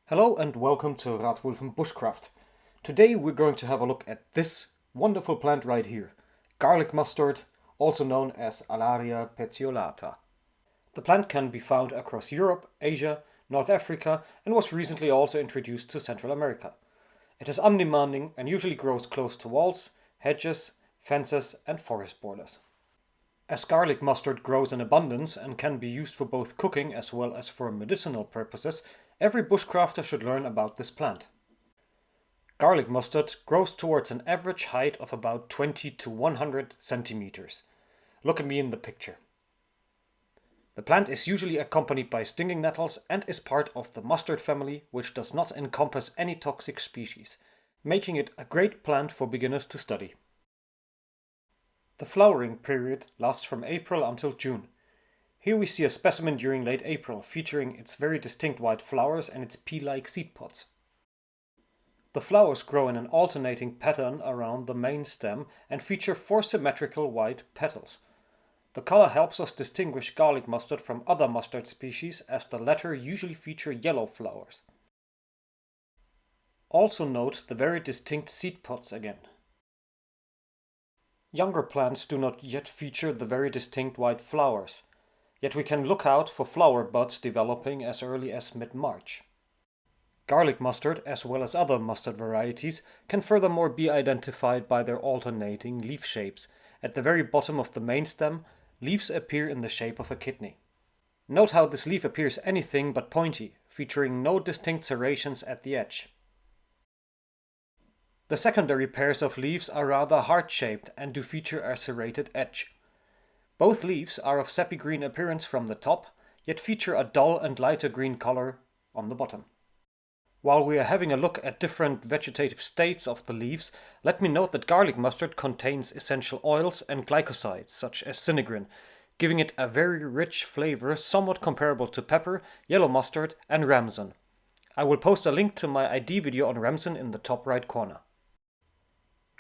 Hello and welcome to Radwolf and Bushcraft. Today we're going to have a look at this wonderful plant right here, garlic mustard, also known as Alliaria petiolata. The plant can be found across Europe, Asia, North Africa, and was recently also introduced to Central America. It is undemanding and usually grows close to walls, hedges, fences and forest borders. As garlic mustard grows in abundance and can be used for both cooking as well as for medicinal purposes, every bushcrafter should learn about this plant. Garlic mustard grows towards an average height of about 20 to 100 centimeters. Look at me in the picture. The plant is usually accompanied by stinging nettles and is part of the mustard family, which does not encompass any toxic species, making it a great plant for beginners to study. The flowering period lasts from April until June. Here we see a specimen during late April, featuring its very distinct white flowers and its pea-like seed pods. The flowers grow in an alternating pattern around the main stem and feature 4 symmetrical white petals. The color helps us distinguish garlic mustard from other mustard species, as the latter usually feature yellow flowers. Also note the very distinct seed pods again. Younger plants do not yet feature the very distinct white flowers, yet we can look out for flower buds developing as early as mid-March. Garlic mustard, as well as other mustard varieties, can furthermore be identified by their alternating leaf shapes. At the very bottom of the main stem, leaves appear in the shape of a kidney. Note how this leaf appears anything but pointy, featuring no distinct serrations at the edge. The secondary pairs of leaves are rather heart-shaped and do feature a serrated edge. Both leaves are of sappy green appearance from the top, yet feature a dull and lighter green color on the bottom. While we are having a look at different vegetative states of the leaves, let me note that garlic mustard contains essential oils and glycosides, such as sinigrin, giving it a very rich flavor somewhat comparable to pepper, yellow mustard and ramson. I will post a link to my ID video on ramson in the top right corner.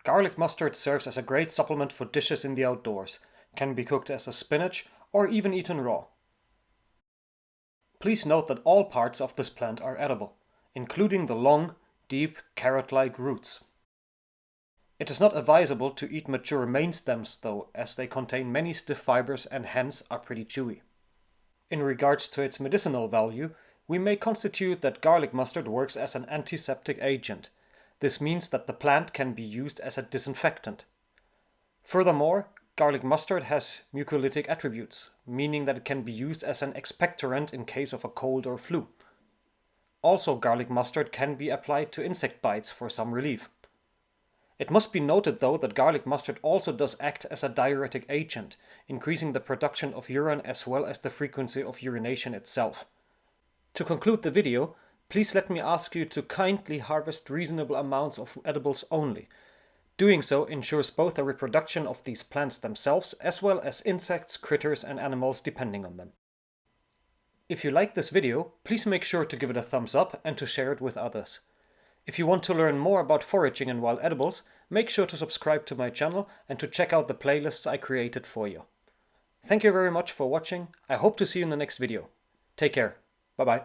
Garlic mustard serves as a great supplement for dishes in the outdoors, can be cooked as a spinach or even eaten raw. Please note that all parts of this plant are edible, including the long, deep, carrot-like roots. It is not advisable to eat mature main stems though, as they contain many stiff fibers and hence are pretty chewy. In regards to its medicinal value, we may constitute that garlic mustard works as an antiseptic agent. This means that the plant can be used as a disinfectant. Furthermore, garlic mustard has mucolytic attributes, meaning that it can be used as an expectorant in case of a cold or flu. Also, garlic mustard can be applied to insect bites for some relief. It must be noted though that garlic mustard also does act as a diuretic agent, increasing the production of urine as well as the frequency of urination itself. To conclude the video, please let me ask you to kindly harvest reasonable amounts of edibles only. Doing so ensures both the reproduction of these plants themselves as well as insects, critters and animals depending on them. If you like this video, please make sure to give it a thumbs up and to share it with others. If you want to learn more about foraging and wild edibles, make sure to subscribe to my channel and to check out the playlists I created for you. Thank you very much for watching. I hope to see you in the next video. Take care. Bye bye.